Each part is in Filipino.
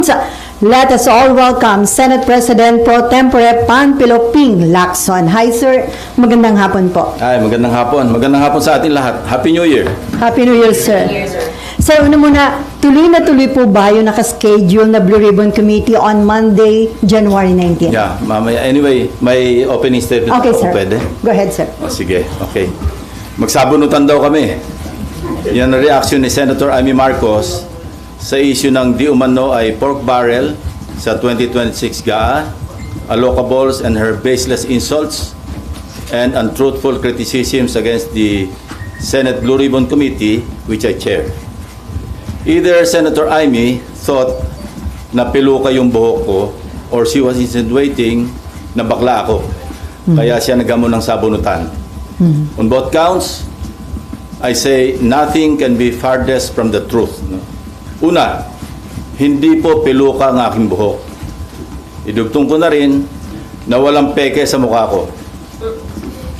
Let us all welcome Senate President Pro Tempore Panfilo Ping Lacson. Hi sir, magandang hapon po. Ay, magandang hapon. Magandang hapon sa atin lahat. Happy New Year. Happy New Year, sir. Sir, una muna, tuloy na tuloy po ba yung nakaschedule na Blue Ribbon Committee on Monday, January 19? Yeah, mamaya. Anyway, may opening statement Okay, ako. sir. Pwede? Go ahead, sir. O, sige, okay. Magsabunutan daw kami. Yan ang reaction ni Senator Amy Marcos sa issue ng di umano ay pork barrel sa 2026 GAA, allocables and her baseless insults and untruthful criticisms against the Senate Blue Ribbon Committee, which I chair. Either Senator Amy thought na piluka yung buhok ko or she was insinuating na bakla ako. Kaya siya nagamon ng sabunutan. On both counts, I say nothing can be farthest from the truth. No? Una, hindi po piluka ang aking buhok. Idugtong ko na rin na walang peke sa mukha ko.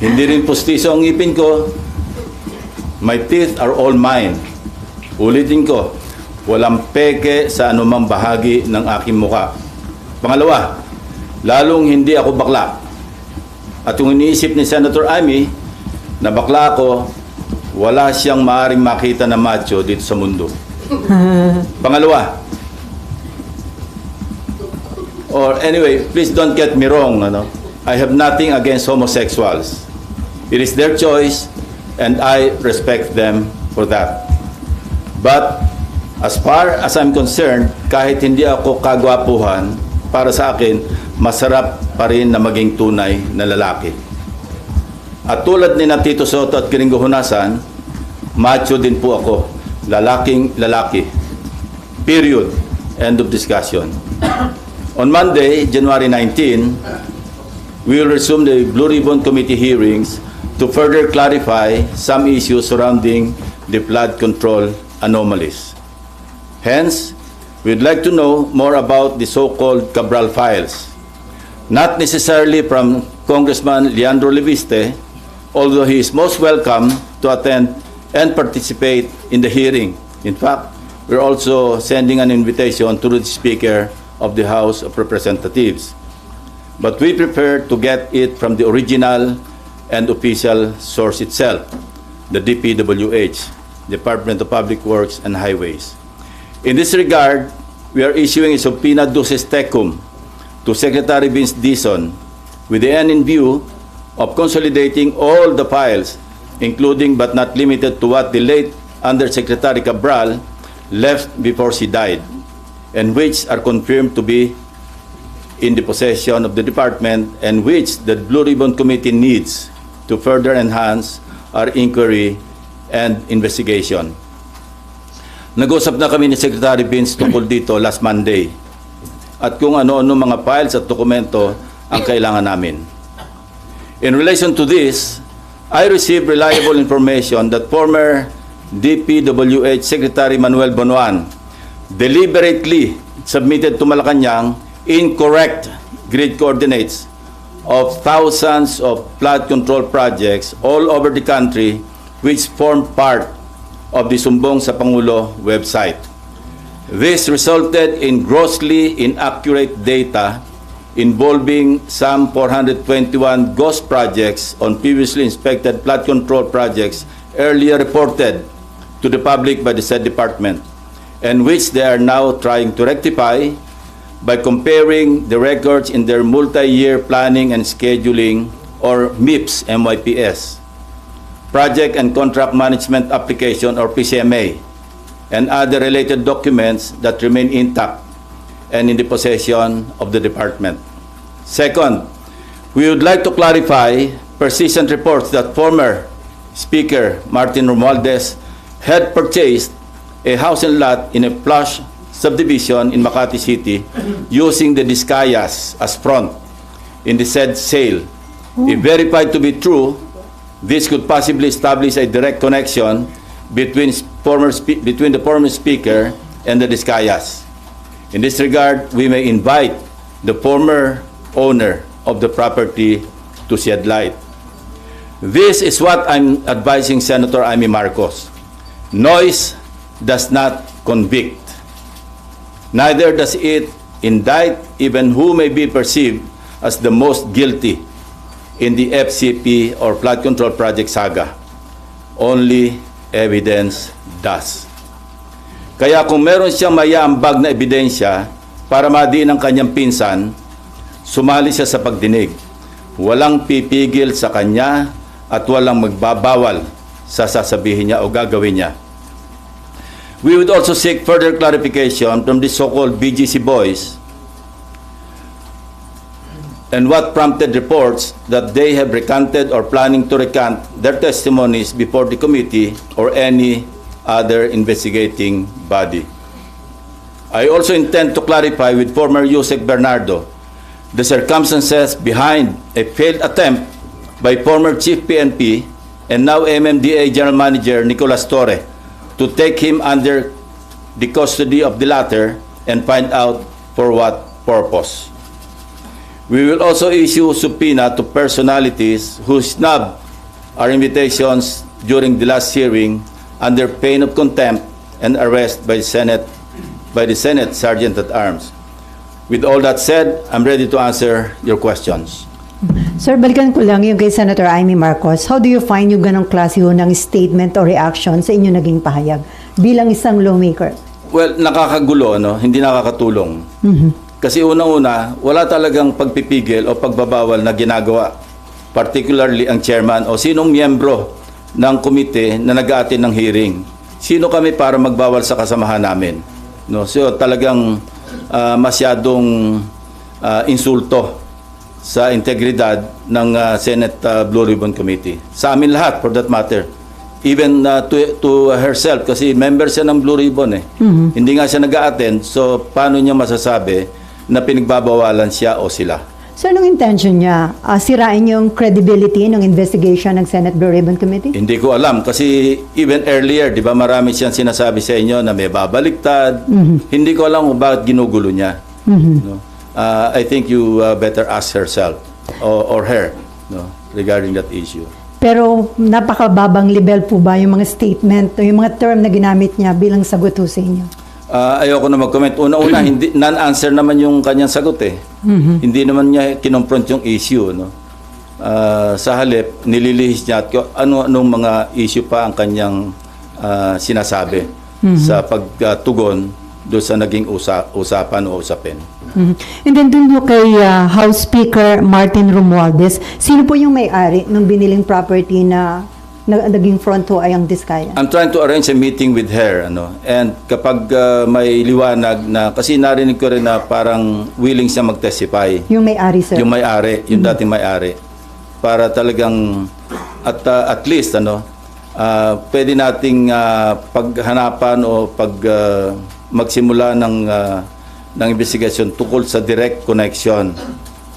Hindi rin pustiso ang ngipin ko. My teeth are all mine. Ulitin ko, walang peke sa anumang bahagi ng aking mukha. Pangalawa, lalong hindi ako bakla. At yung iniisip ni Senator Amy na bakla ako, wala siyang maaaring makita na macho dito sa mundo. Pangalawa, or anyway, please don't get me wrong, ano? I have nothing against homosexuals. It is their choice and I respect them for that. But as far as I'm concerned, kahit hindi ako kagwapuhan, para sa akin, masarap pa rin na maging tunay na lalaki. At tulad ni Tito Soto at Kiringo Hunasan, macho din po ako. Lalaking lalaki. Period. End of discussion. On Monday, January 19, we will resume the Blue Ribbon Committee hearings to further clarify some issues surrounding the flood control anomalies. Hence, we'd like to know more about the so-called Cabral files. Not necessarily from Congressman Leandro Leviste, although he is most welcome to attend and participate in the hearing. In fact, we're also sending an invitation to the Speaker of the House of Representatives. But we prefer to get it from the original and official source itself, the DPWH, Department of Public Works and Highways. In this regard, we are issuing a subpoena duces tecum to Secretary Vince Dizon with the end in view of consolidating all the files, including but not limited to what the late Undersecretary Cabral left before she died, and which are confirmed to be in the possession of the department and which the Blue Ribbon Committee needs to further enhance our inquiry and investigation. Nag-usap na kami ni Secretary Vince tungkol dito last Monday at kung ano-ano mga files at dokumento ang kailangan namin. In relation to this, I received reliable information that former DPWH Secretary Manuel Bonoan deliberately submitted to Malacanang incorrect grid coordinates of thousands of flood control projects all over the country which form part of the Sumbong sa Pangulo website. This resulted in grossly inaccurate data involving some 421 ghost projects on previously inspected flood control projects earlier reported to the public by the said department, and which they are now trying to rectify by comparing the records in their multi-year planning and scheduling, or MIPS, MYPS, Project and Contract Management Application, or PCMA, and other related documents that remain intact and in the possession of the department. Second, we would like to clarify persistent reports that former Speaker Martin Romualdez had purchased a house and lot in a plush subdivision in Makati City using the Discayas as front in the said sale. If verified to be true, this could possibly establish a direct connection between the former Speaker and the Discayas. In this regard, we may invite the former owner of the property to shed light. This is what I'm advising Senator Amy Marcos. Noise does not convict. Neither does it indict even who may be perceived as the most guilty in the FCP or flood control project saga. Only evidence does. Kaya kung meron siyang mayaambag na ebidensya para madiin ang kanyang pinsan, sumali siya sa pagdinig. Walang pipigil sa kanya at walang magbabawal sa sasabihin niya o gagawin niya. We would also seek further clarification from the so-called BGC boys and what prompted reports that they have recanted or planning to recant their testimonies before the committee or any other investigating body. I also intend to clarify with former Yusek Bernardo the circumstances behind a failed attempt by former Chief PNP and now MMDA General Manager Nicolas Torre to take him under the custody of the latter and find out for what purpose. We will also issue subpoena to personalities who snubbed our invitations during the last hearing under pain of contempt and arrest by the Senate Sergeant at Arms. With all that said, I'm ready to answer your questions. Sir, balikan ko lang yung kay Senator Amy Marcos. How do you find yung ganong klase ho ng statement o reaction sa inyo naging pahayag bilang isang lawmaker? Well, nakakagulo, no? Hindi nakakatulong. Kasi unang-una, wala talagang pagpipigil o pagbabawal na ginagawa. Particularly ang chairman o sinong miyembro ng komite na nag-aatin ng hearing. Sino kami para magbawal sa kasamahan namin? No? So talagang masyadong insulto sa integridad ng Senate Blue Ribbon Committee. Sa amin lahat, for that matter. Even to herself, kasi member siya ng Blue Ribbon eh. Hindi nga siya nag-a-attend, so paano niya masasabi na pinagbabawalan siya o sila? So, anong intention niya? Sirain yung credibility ng investigation ng Senate Blue Ribbon Committee? Hindi ko alam, kasi even earlier, di ba marami siyang sinasabi sa inyo na may babaliktad. Hindi ko alam kung bakit ginugulo niya. No? I think you better ask herself or her, no, regarding that issue. Pero napakababang level po ba yung mga statement o yung mga term na ginamit niya bilang sagot ho sa inyo? Ayoko na mag-comment. Una-una, hindi non-answer naman yung kanyang sagot eh. Hindi naman niya kinonfront yung issue, no. Sa halip, nililihis niya at anong mga issue pa ang kanyang sinasabi sa pagtugon doon sa naging usapan o usapin. And then dun ho kay House Speaker Martin Romualdez, sino po yung may-ari ng biniling property na naging front ho ay ang Diskaya? I'm trying to arrange a meeting with her, ano. And kapag may liwanag na, kasi narinig ko rin na parang willing siya mag-testify. Yung may-ari, sir? Yung may-ari, yung dating may-ari. Para talagang at least ano, pwede nating paghanapan o magsimula ng investigasyon tungkol sa direct connection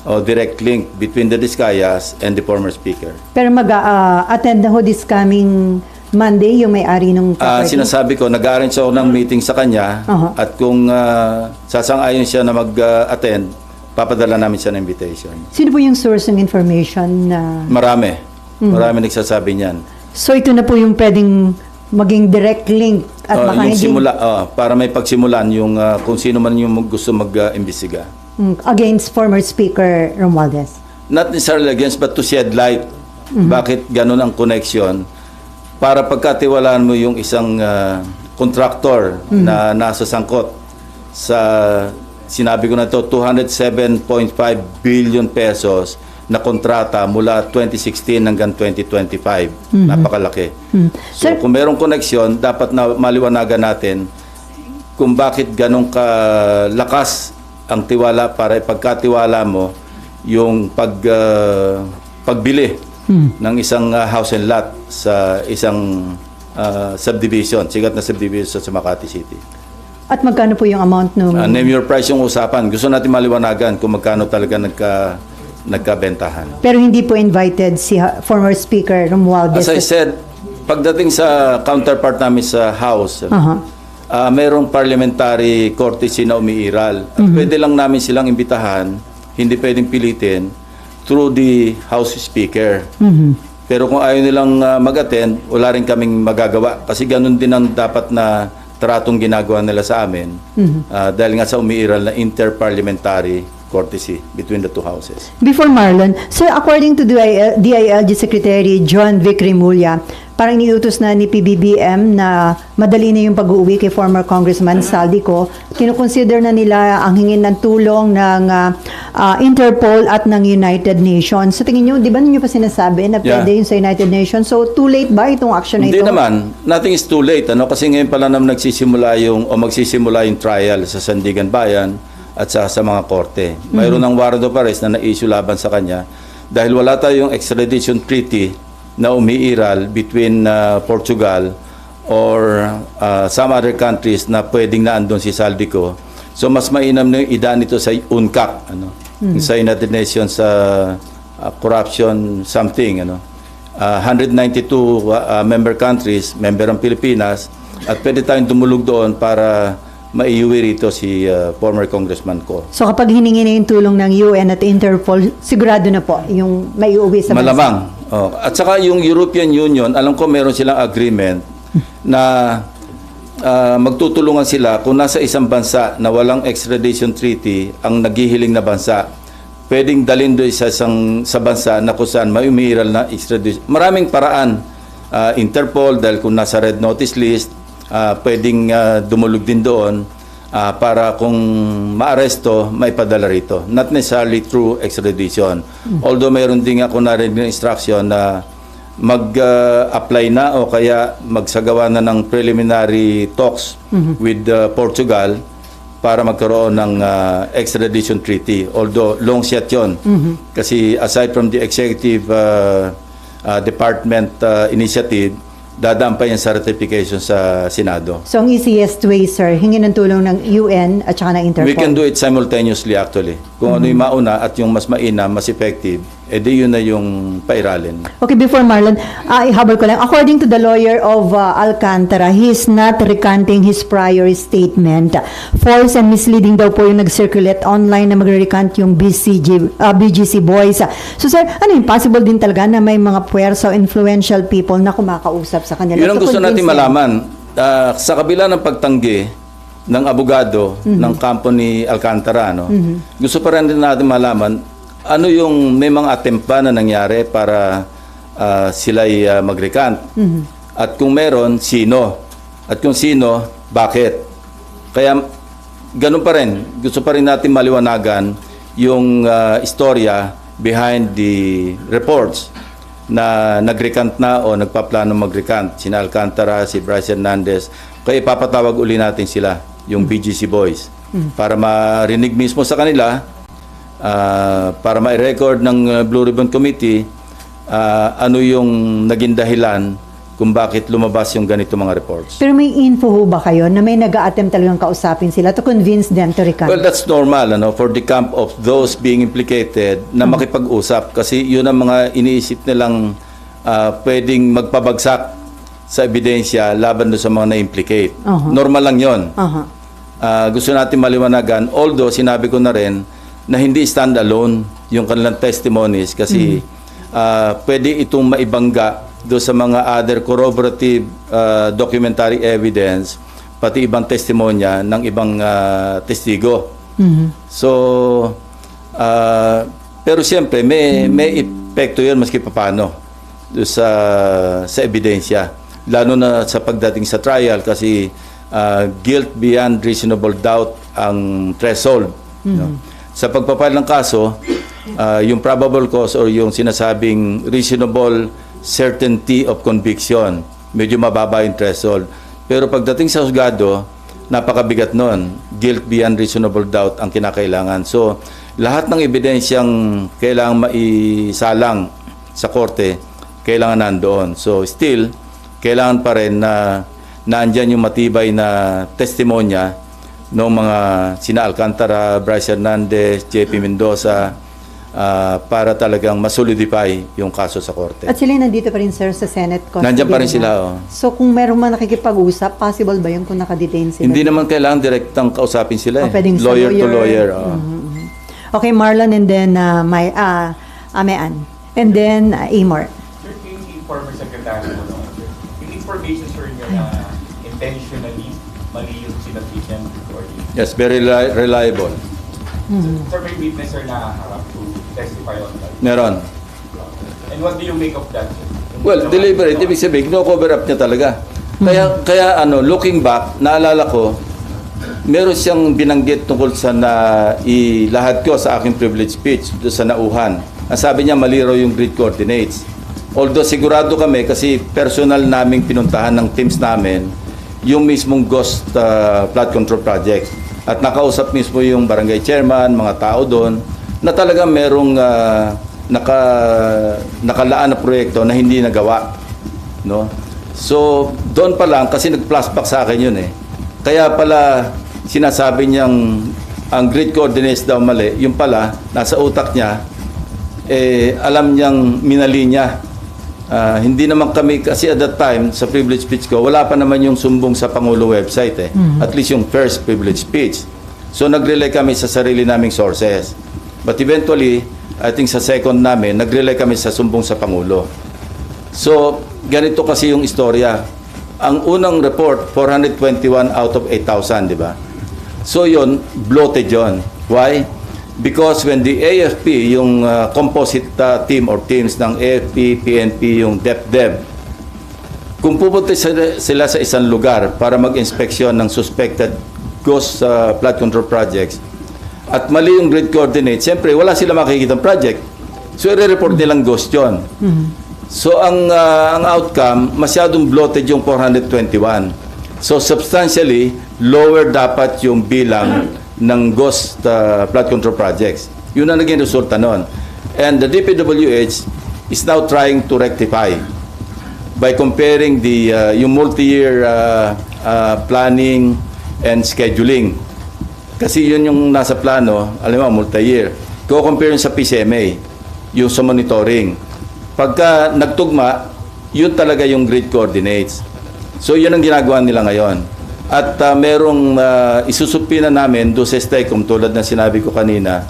o direct link between the Diskayas and the former speaker. Pero mag-attend na ho this coming Monday yung may-ari ng property? Sinasabi ko, nag-arrange ako ng meeting sa kanya at kung sasang-ayon siya na mag-attend, papadala namin siya ng invitation. Sino po yung source ng information na... Marami. Marami nagsasabi niyan. So ito na po yung pwedeng maging direct link at baka yung simula, para may pagsimulan yung kung sino man yung gusto mag-imbestiga. Against former Speaker Romualdez? Not necessarily against, but to shed light. Bakit ganun ang connection? Para pagkatiwalaan mo yung isang contractor na nasa sangkot sa, sinabi ko na ito, 207.5 billion pesos na kontrata mula 2016 hanggang 2025. Napakalaki. So kung mayroong koneksyon, dapat na maliwanagan natin kung bakit ganong kalakas ang tiwala para ipagkatiwala mo yung pagbili ng isang house and lot sa isang subdivision, sikat na subdivision sa Makati City. At magkano po yung amount nung... Name your price yung usapan. Gusto natin maliwanagan kung magkano talaga nagkabentahan. Pero hindi po invited si former Speaker Romualdez? As I said, pagdating sa counterpart namin sa House, mayroong parliamentary courtesy na umiiral. At pwede lang namin silang imbitahan, hindi pwedeng pilitin, through the House Speaker. Pero kung ayaw nilang mag-attend, wala rin kaming magagawa. Kasi ganun din ang dapat na tratong ginagawa nila sa amin dahil nga sa umiiral na interparliamentary courtesy between the two houses. Before Marlon, sir, according to DILG Secretary John Vic Remulla, parang iniutos na ni PBBM na madali na yung pag-uwi kay former Congressman Saldico. Kinukonsider na nila ang hingin ng tulong ng Interpol at ng United Nations. Sa tingin nyo, di ba ninyo pa sinasabi na pwede yun sa United Nations? So, too late ba itong action na ito? Hindi naman. Nothing is too late. Kasi ngayon pala naman magsisimula yung trial sa Sandigan Bayan at sa mga korte. Mayroon ng warrant of arrest na na-issue laban sa kanya dahil wala tayong extradition treaty na umiiral between Portugal or some other countries na pwedeng naandun si Saldico. So mas mainam na yung idaan ito sa UNCAC, sa United Nations corruption something, 192 member countries, member ang Pilipinas, at pwede tayong dumulog doon para maiuwi rito si former Congressman ko. So kapag hiningi na yung tulong ng UN at Interpol, sigurado na po yung maiuwi sa bansa? Malamang. At saka yung European Union, alam ko meron silang agreement na magtutulungan sila kung nasa isang bansa na walang extradition treaty ang naghihiling na bansa. Pwedeng dalhin doon sa bansa na kung saan may umiiral na extradition. Maraming paraan. Interpol, dahil kung nasa red notice list, pwedeng dumulog din doon para kung maaresto, maipadala rito. Not necessarily through extradition. Although mayroon din ako narinig ng instruction na mag-apply na o kaya magsagawa na ng preliminary talks with Portugal para magkaroon ng extradition treaty. Although long shot yun. Kasi aside from the executive department initiative, dadaan pa yan sa ratification sa Senado. So, ang easiest way, sir, hingin ng tulong ng UN at saka ng Interpol? We can do it simultaneously actually. Kung ano yung mauna at yung mas mainam, mas effective, edi yun na yung pairalin. Okay, before Marlon, ihabol ko lang. According to the lawyer of Alcantara, he is not recanting his prior statement. False and misleading daw po yung nag-circulate online na magre-recant yung BGC boys. So sir, ano yung possible din talaga na may mga puwersa o influential people na kumakausap sa kanila? Yun ang gusto natin malaman. Sa kabila ng pagtanggi ng abogado ng kampo ni Alcantara, gusto pa rin natin malaman ano yung may mga attempt ba na nangyari para sila'y mag-recant. At kung meron, sino? At kung sino, bakit? Kaya ganun pa rin. Gusto pa rin natin maliwanagan yung istorya behind the reports na nag-recant na o nagpaplano mag-recant. Sina Alcantara, si Bryce Hernandez. Kaya ipapatawag uli natin sila, yung BGC boys, para marinig mismo sa kanila, para ma-record ng Blue Ribbon Committee ano yung naging dahilan kung bakit lumabas yung ganito mga reports. Pero may info ho ba kayo na may nag-a-attempt talagang kausapin sila to convince them to recant? Well, that's normal for the camp of those being implicated na makipag-usap kasi yun ang mga iniisip nilang pwedeng magpabagsak sa ebidensya laban doon sa mga na-implicate. Normal lang yun. Gusto natin maliwanagan, although sinabi ko na rin na hindi stand-alone yung kanilang testimonies kasi pwede itong maibangga do sa mga other corroborative documentary evidence pati ibang testimonya ng ibang testigo. So pero siyempre may epekto 'yun maski papaano do sa ebidensya lalo na sa pagdating sa trial kasi guilt beyond reasonable doubt ang threshold. Sa pagpapile ng kaso, yung probable cause or yung sinasabing reasonable certainty of conviction, medyo mababa yung threshold. Pero pagdating sa husgado, napakabigat nun. Guilt beyond reasonable doubt ang kinakailangan. So, lahat ng ebidensyang kailangan maisalang sa korte, kailangan nandoon. So, still, kailangan pa rin na naandyan yung matibay na testimonya ng mga sina Alcantara, Bryce Hernandez, JP Mendoza, para talagang masolidify yung kaso sa korte. At sila nandito pa rin, sir, sa Senate custody. Nandiyan pa rin sila. So kung meron man nakikipag-usap, possible ba yun kung nakadetain sila? Hindi naman kailangan direktang kausapin sila. Lawyer to lawyer. Okay, Marlon, and then Amean. And then Amor. Sir, yung former secretary mo, yung information, sir, nyo na intentionally mali yung sinabit ng recording. Yes, very reliable. Sir, may witness sir na harap to testify on that. Meron. And what do you make of that? Well, deliberate, ibig sabihin, no-cover up niya talaga. Kaya looking back, naalala ko, meron siyang binanggit tungkol sa ilahad ko sa aking privilege speech doon sa nauhan. Ang sabi niya, mali raw yung grid coordinates. Although sigurado kami, kasi personal naming pinuntahan ng teams namin, yung mismong ghost flood control project. At nakausap mismo yung barangay chairman, mga tao doon, na talagang merong nakalaan na proyekto na hindi nagawa. No? So, doon pa lang, kasi nag-flashback sa akin yun eh. Kaya pala, sinasabi niyang ang grid coordinates daw mali, yung pala, nasa utak niya, alam niyang minali niya. Hindi naman kami, kasi at that time, sa privilege speech ko, wala pa naman yung sumbong sa Pangulo website eh. At least yung first privilege speech. So, nag-relay kami sa sarili naming sources. But eventually, I think sa second namin, nag-relay kami sa sumbong sa Pangulo. So, ganito kasi yung istorya. Ang unang report, 421 out of 8,000, di ba? So, yun, bloated yun. Why? Because when the AFP, yung composite team or teams ng AFP, PNP, yung DepDev, kung pupunta sila sa isang lugar para mag-inspeksyon ng suspected ghost flood control projects, at mali yung grid coordinate, siyempre wala sila makikitang project. So, i-report nilang ghost yun. So, ang outcome, masyadong bloated yung 421. So, substantially, lower dapat yung bilang ng ghost flood control projects. Yun ang naging resulta nun. And the DPWH is now trying to rectify by comparing yung multi-year planning and scheduling. Kasi yun yung nasa plano, alam mo, multi-year. Compare yun sa PCMA, yung sa monitoring. Pagka nagtugma, yun talaga yung grid coordinates. So, yun ang ginagawa nila ngayon. At merong isusupina namin doon sa STECOM, tulad na sinabi ko kanina,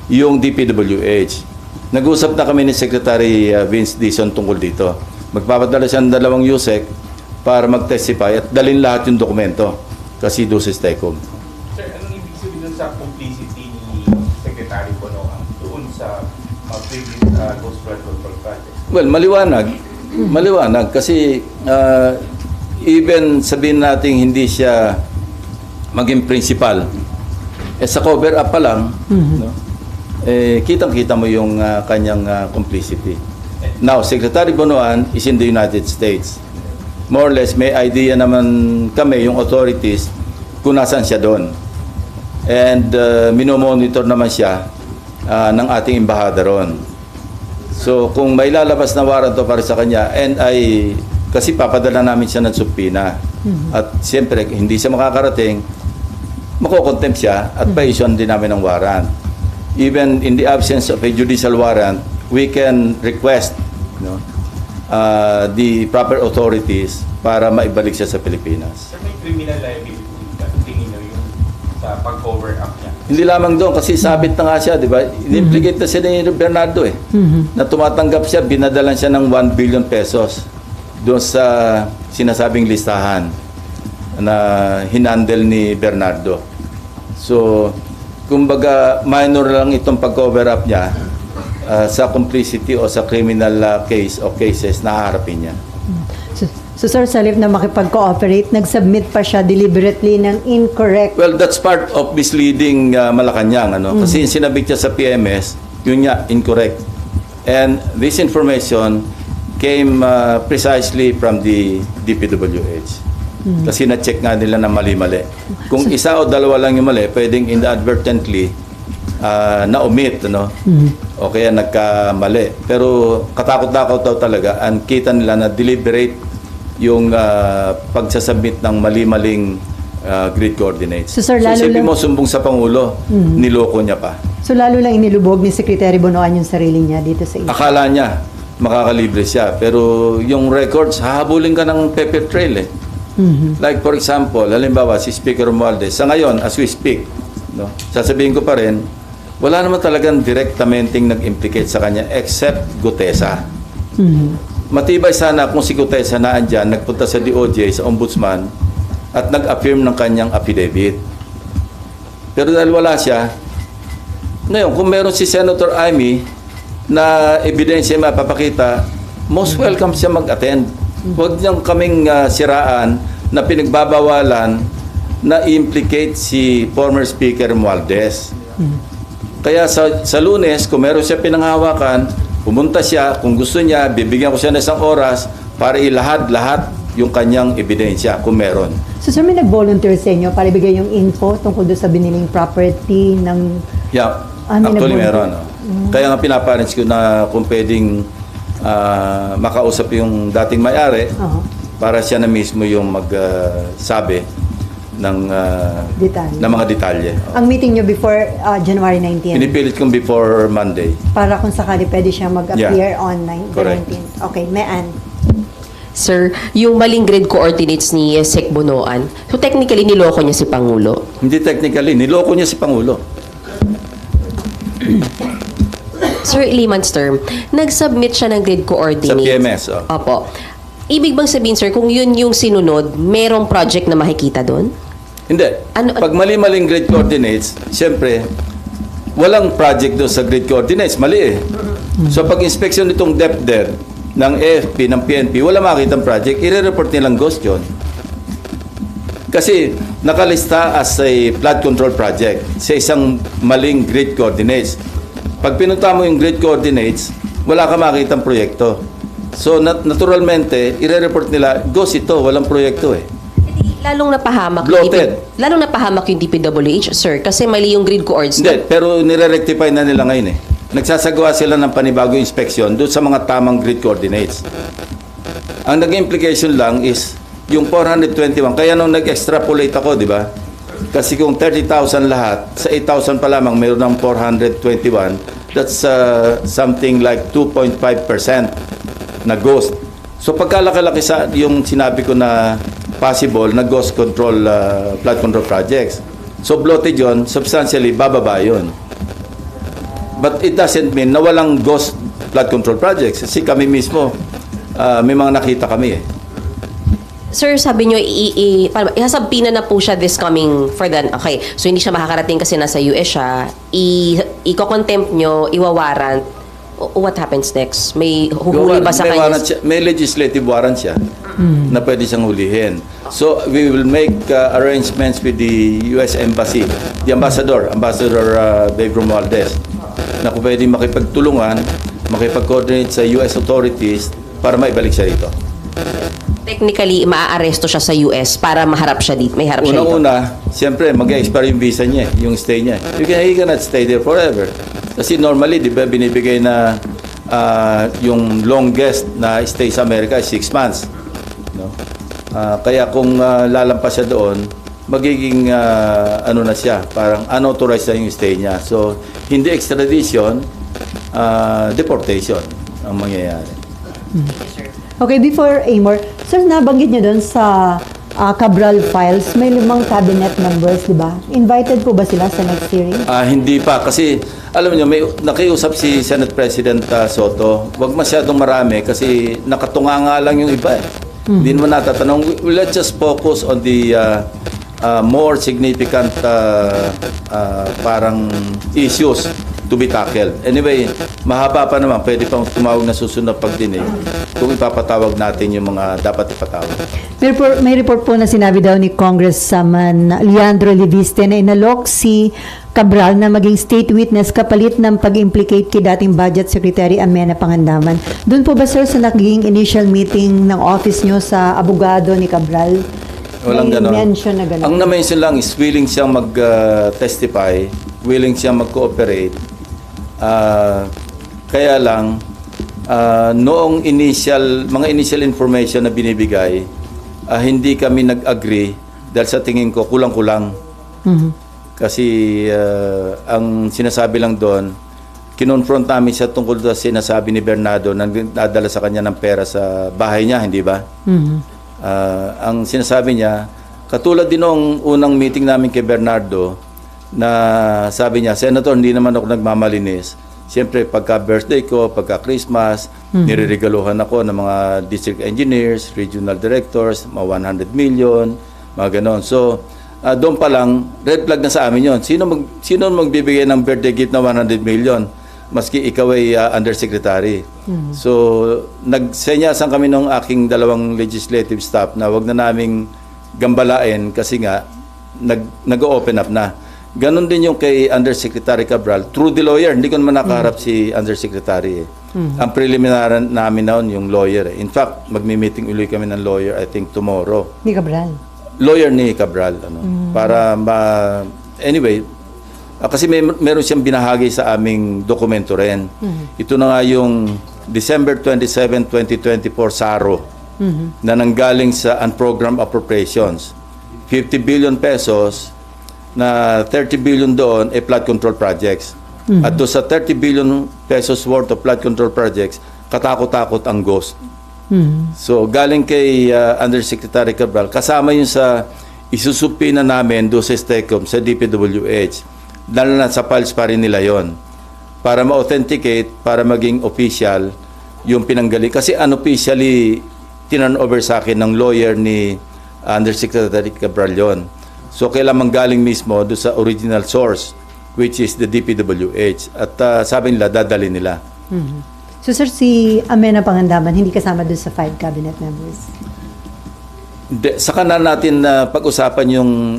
yung DPWH. Nag-usap na kami ni Secretary Vince Dizon tungkol dito. Magpapadala siya ng 2 USEC para mag-testify at dalhin lahat yung dokumento kasi doon sa STECOM. Sir, anong ibig sabihin dun sa complicity ni Secretary Bonoan doon sa previous ghost flood control project? Well, maliwanag. Maliwanag kasi even sabihin natin hindi siya maging principal, sa cover up pa lang, no? Kitang-kita mo yung kanyang complicity. Now, Secretary Bonoan is in the United States. More or less, may idea naman kami, yung authorities, kung nasaan siya doon. And minomonitor naman siya ng ating embahada ron. So, kung may lalabas na waranto para sa kanya, kasi papadala namin siya ng subpina. At siyempre, hindi siya makakarating, makokontempt siya at pa-issue din namin ng warrant. Even in the absence of a judicial warrant, we can request the proper authorities para maibalik siya sa Pilipinas. Sir, may criminal liability ba? Tingin nyo yung sa pag-cover up niya? Hindi lamang doon kasi sabit na nga siya, di ba? In-implicate na siya ni Bernardo eh. Na tumatanggap siya, binadalan siya ng 1 billion pesos doon sa sinasabing listahan na hinandle ni Bernardo. So, kumbaga, minor lang itong pag-cover up niya sa complicity o sa criminal case o cases na haharapin niya. So, sir, sa halip na makipag-cooperate, nag-submit pa siya deliberately ng incorrect. Well, that's part of misleading Malacanang. Kasi yung sinabit niya sa PMS, yun niya, incorrect. And this information came precisely from the DPWH. Kasi na-check nga nila na mali-mali. Kung isa o dalawa lang yung mali, pwedeng inadvertently na-omit, o kaya nagkamali. Pero katakot-takot daw talaga, ang kita nila na deliberate yung pagsasubmit ng mali-maling grid coordinates. So, sir, lalo isipin lang- mo, sumbong sa Pangulo, niloko niya pa. So, lalo lang inilubog ni Secretary Bonoan yung sarili niya dito sa iyo. Akala niya, makakalibre siya. Pero yung records, hahabulin ka ng paper trail eh. Like for example, halimbawa si Speaker Romualdez, sa ngayon, as we speak, sasabihin ko pa rin, wala naman talagang directamenting nag-implicate sa kanya except Gutesa. Matibay sana kung si Gutesa na andyan, nagpunta sa DOJ, sa Ombudsman, at nag-affirm ng kanyang affidavit. Pero dahil wala siya, ngayon, kung meron si Senator Amy na ebidensya mapapakita, most welcome siya mag-attend. Huwag niyang kaming siraan na pinagbabawalan na implicate si former Speaker Romualdez. Kaya sa Lunes, kung meron siya pinanghawakan, pumunta siya, kung gusto niya, bibigyan ko siya ng isang oras para ilahad-lahat yung kanyang ebidensya kung meron. So sir, may nag-volunteer sa inyo para ibigay yung info tungkol doon sa biniling property ng... Yeah, may actually nag-volunteer. meron. Kaya nga pinaparents ko na kung pwedeng makausap yung dating may-ari para siya na mismo yung magsabi ng Detalye. ng mga detalye. Ang meeting nyo before January 19. Pinipilit kong before Monday. Para kung sakali pwede siya mag-appear Yeah. on Correct. 19. Okay, Mayan. Sir, yung maling grid coordinates ni Sec Bonoan, so technically niloko niya si Pangulo. Hindi technically, niloko niya si Pangulo. Sir, layman's term, nag-submit siya ng grid coordinates. Sa PMS, oh. Opo. Ibig bang sabihin, sir, kung yun yung sinunod, merong project na makikita doon? Hindi. Ano- Pag mali-maling grid coordinates, siyempre, walang project doon sa grid coordinates. Mali eh. So pag inspection nitong DepEd ng AFP, ng PNP, wala makitang project, i-report nilang ghost yun. Kasi nakalista as a flood control project sa isang maling grid coordinates. Pag pinunta mo yung grid coordinates, wala ka makitang proyekto. So naturalmente, i-report nila, ghost ito, walang proyekto eh. Lalong napahamak Bloated. lalong napahamak yung DPWH, sir, kasi mali yung grid coords. Hindi, pero nire-rectify na nila ngayon eh. Nagsasagawa sila ng panibagong inspeksyon doon sa mga tamang grid coordinates. Ang naging implication lang is yung 421. Kaya nung nag-extrapolate ako, di ba? Kasi kung 30,000 lahat, sa 8,000 pa lamang mayroon ng 421, that's something like 2.5% na ghost. So pagkalaki-laki sa yung sinabi ko na possible na ghost control, flood control projects. So bloated yun, substantially bababa yun. But it doesn't mean na walang ghost flood control projects. Kasi kami mismo, may mga nakita kami eh. Sir, sabi nyo, ihasabpina na po siya this coming for the... Okay, so hindi siya makakarating kasi nasa US siya. Iko-contempt nyo, iwawarrant. What happens next? May huhuli ba sa may kanya? warrant siya, may legislative warrant siya na pwede siyang hulihin. So we will make arrangements with the US Embassy, the Ambassador Dave Romualdez, na kung pwede makipagtulungan, makipag-coordinate sa US authorities para maibalik siya rito. Technically, maaaresto siya sa US para maharap siya dito. May harap siya dito. Unang-una, siyempre, mag-expire yung visa niya, yung stay niya. He cannot stay there forever. Kasi normally, di ba, binibigay na yung longest na stay sa Amerika is 6 months. No? Kaya kung lalampas siya doon, magiging ano na siya, parang unauthorized na yung stay niya. So, hindi extradition, deportation ang mangyayari. Okay, before Amor, sir, nabanggit niyo doon sa Cabral files, may 5 cabinet members, di ba? Invited po ba sila sa next hearing? Hindi pa kasi alam niyo may nakiusap si Senate President Soto. Huwag masyadong marami kasi nakatunga nga lang yung iba eh. Hindi naman natatanong. Let's just focus on the more significant parang issues to be tackled. Anyway, mahaba pa naman. Pwede pang tumawag na susunod na pagdinig kung ipapatawag natin yung mga dapat ipatawag. May report po na sinabi daw ni Congressman Leandro Leviste na inalok si Cabral na maging state witness kapalit ng pag-implicate kay dating Budget Secretary Amenah Pangandaman. Doon po ba, sir, sa naging initial meeting ng office nyo sa abogado ni Cabral? Walang may ganon. mention na ganon? Ang na-mention lang is willing siyang mag-testify, willing siyang mag-cooperate. Kaya lang, noong mga initial information na binibigay, hindi kami nag-agree dahil sa tingin ko kulang-kulang. Kasi ang sinasabi lang doon, kinonfront namin siya tungkol sa sinasabi ni Bernardo na nadala sa kanya ng pera sa bahay niya, hindi ba? Ang sinasabi niya, katulad din noong unang meeting namin kay Bernardo, na sabi niya, Senator, hindi naman ako nagmamalinis. Siyempre, pagka birthday ko, pagka Christmas, niriregaluhan ako ng mga district engineers, regional directors, mga 100 million, Mga ganon. So, doon pa lang, red flag na sa amin yon. Sino magbibigay ng birthday gift na 100 million? Maski ikaw ay undersecretary. So, nagsenyasan kami ng aking dalawang legislative staff na wag na naming gambalain kasi nga, nag-open up na. Ganon din yung kay Undersecretary Cabral. Through the lawyer, hindi ko naman nakaharap si Undersecretary. Ang preliminary namin noon yung lawyer. In fact, magmi-meeting ulit kami ng lawyer, I think, tomorrow. Ni Cabral. Lawyer ni Cabral. Para anyway, kasi meron siyang binahagi sa aming dokumento rin. Ito na nga yung December 27, 2024 SARO na nanggaling sa unprogrammed appropriations. 50 billion pesos na 30 billion doon ay flood control projects. At doon sa 30 billion pesos worth of flood control projects, katakot-takot ang ghost. So galing kay Undersecretary Cabral, kasama yun sa isusupina namin doon sa STECOM, sa DPWH. Dahil na sa files pa rin nila yon para ma-authenticate, para maging official yung pinanggaling. Kasi unofficially, tinan-over sa akin ng lawyer ni Undersecretary Cabral yon. So, kailangan galing mismo doon sa original source, which is the DPWH. At sabi nila, dadali nila. So sir, si Amena Pangandaman, hindi kasama doon sa 5 cabinet members? Saka na natin pag-usapan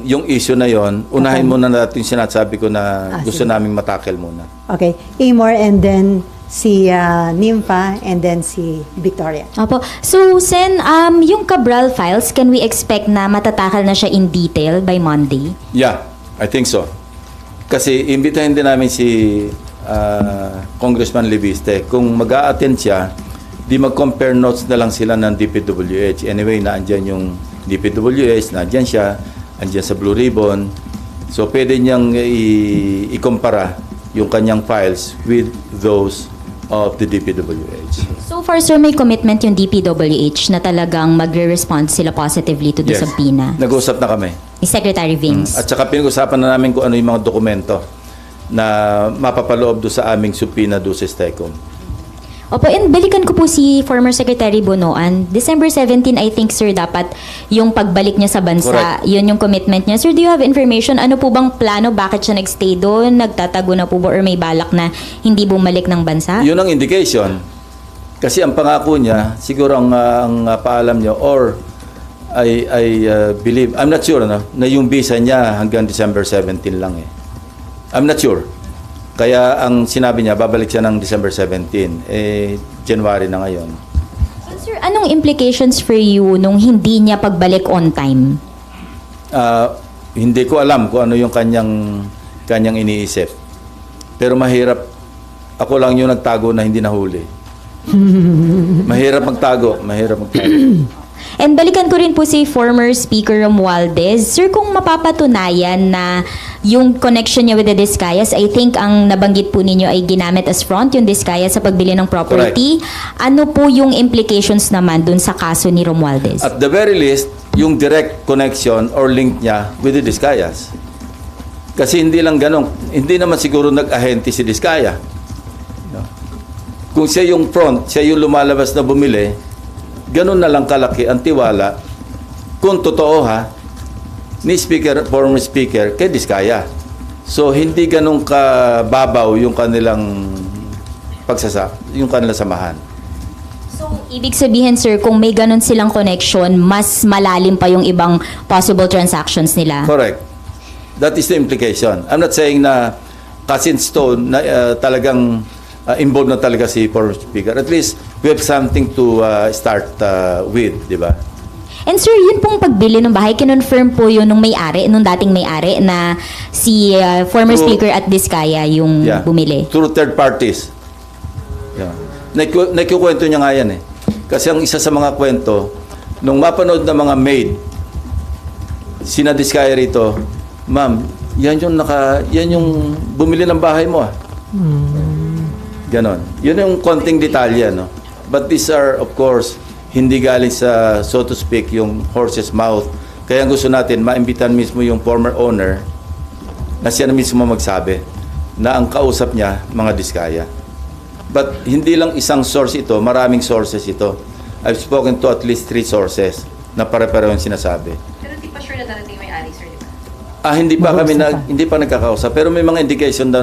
yung issue na yon. Unahin muna natin sinasabi ko na gusto sige. naming matakel muna. Okay. Amor and then si Nympha and then si Victoria. Opo. So, Sen, yung Cabral files, can we expect na matatakal na siya in detail by Monday? Yeah, I think so. Kasi imbitahin din namin si Congressman Leviste. Kung mag-a-attend siya, di mag-compare notes na lang sila ng DPWH. Anyway, naandyan yung DPWH, naandyan siya, andyan sa Blue Ribbon. So, pwede niyang i-compara yung kanyang files with those of the DPWH. So far, sir, may commitment yung DPWH na talagang magre-respond sila positively to the Yes. subpoena. Nag-usap na kami. Ni Secretary Vince. At saka pinag-usapan na namin kung ano yung mga dokumento na mapapaloob do sa aming subpoena do sa STECOM. Opo, and balikan ko po si former Secretary Bonoan. December 17, I think, sir, dapat yung pagbalik niya sa bansa, Correct. yun yung commitment niya. Sir, do you have information? Ano po bang plano? Bakit siya nagstay doon? Nagtatago na po ba? Or may balak na hindi bumalik ng bansa? Yun ang indication. Kasi ang pangako niya, siguro ang paalam niya, or I believe, I'm not sure, na yung visa niya hanggang December 17 lang eh. I'm not sure. Kaya ang sinabi niya, babalik siya ng December 17. January na ngayon. So, sir, anong implications for you nung hindi niya pagbalik on time? Hindi ko alam kung ano yung kanyang iniisip. Pero mahirap. Ako lang yung nagtago na hindi nahuli. Mahirap magtago. And balikan ko rin po si former Speaker Romualdez. Sir, kung mapapatunayan na yung connection niya with the Discayas, I think ang nabanggit po ninyo ay ginamit as front yung Discayas sa pagbili ng property. Ano po yung implications naman dun sa kaso ni Romualdez? At the very least, yung direct connection or link niya with the Discayas. Kasi hindi lang ganun. Hindi naman siguro nag-ahente si Discaya. No? Kung siya yung front, siya yung lumalabas na bumili, ganun na lang kalaki ang tiwala, kung totoo ni former speaker kay Discaya. So, hindi ganun kababaw yung kanilang yung kanilang samahan. So, ibig sabihin, sir, kung may ganun silang connection, mas malalim pa yung ibang possible transactions nila. Correct. That is the implication. I'm not saying na cast in stone na talagang involved na talaga si former speaker. At least, we have something to start with, di ba? And sir, yun pong pagbili ng bahay, kinonfirm po yun nung may-ari, nung dating may-ari, na si former Through- speaker at Discaya yung bumili. Through third parties. Yeah. Nakikwento niya nga yan eh. Kasi ang isa sa mga kwento, nung mapanood ng mga maid, sina Discaya rito, ma'am, yan yung bumili ng bahay mo ah. Ganon. Yun yung konting detalye, no? But these are, of course, hindi galing sa, so to speak, yung horse's mouth. Kaya gusto natin, maimbitan mismo yung former owner na siya na mismo magsabi na ang kausap niya, mga Discaya. But hindi lang isang source ito, maraming sources ito. I've spoken to at least 3 sources na pare-pareho yung sinasabi. Pero di pa sure na darating yung may-ari, sir, di ba? Hindi pa Mag-uusap pa. hindi pa nagkakausap, pero may mga indication na